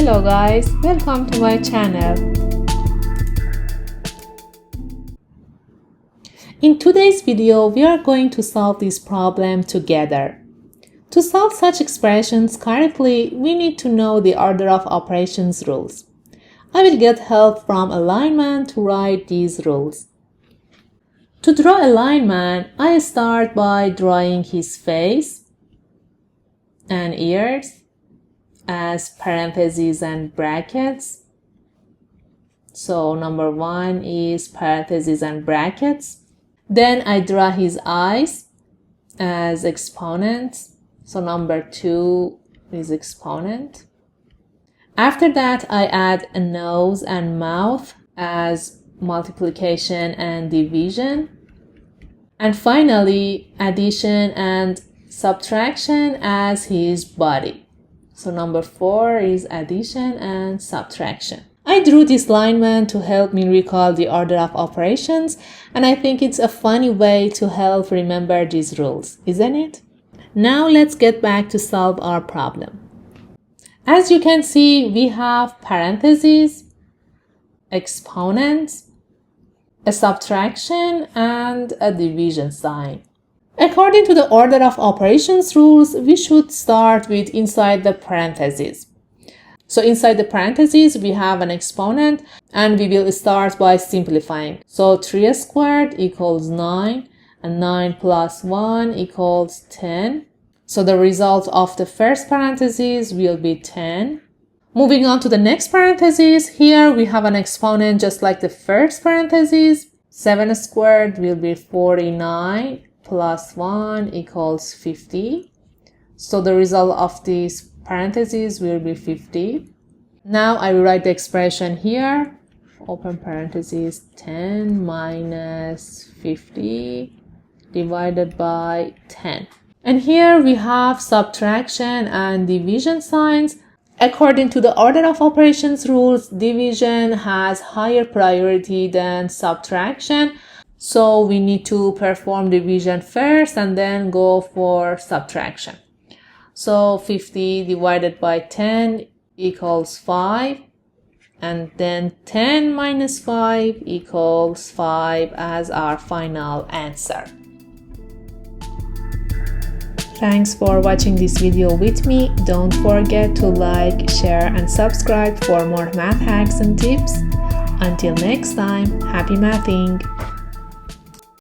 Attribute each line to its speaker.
Speaker 1: Hello guys, welcome to my channel. In today's video, we are going to solve this problem together. To solve such expressions correctly, we need to know the order of operations rules. I will get help from a lineman to write these rules. To draw a lineman, I start by drawing his face and ears as parentheses and brackets. So number 1 is parentheses and brackets. Then I draw his eyes as exponents. So number 2 is exponent. After that, I add a nose and mouth as multiplication and division. And finally, addition and subtraction as his body. So number 4 is addition and subtraction. I drew this lineman to help me recall the order of operations, and I think it's a funny way to help remember these rules, isn't it? Now let's get back to solve our problem. As you can see, we have parentheses, exponents, a subtraction, and a division sign. According to the order of operations rules, we should start with inside the parentheses. So inside the parentheses, we have an exponent, and we will start by simplifying. So 3 squared equals 9, and 9 plus 1 equals 10. So the result of the first parentheses will be 10. Moving on to the next parentheses, here we have an exponent just like the first parentheses. 7 squared will be 49 plus 1 equals 50. So the result of these parentheses will be 50. Now I will write the expression here. Open parentheses, 10 minus 50 divided by 10. And here we have subtraction and division signs. According to the order of operations rules, division has higher priority than subtraction. So we need to perform division first and then go for subtraction. So 50 divided by 10 equals 5. And then 10 minus 5 equals 5 as our final answer. Thanks for watching this video with me. Don't forget to like, share, and subscribe for more math hacks and tips. Until next time, happy mathing!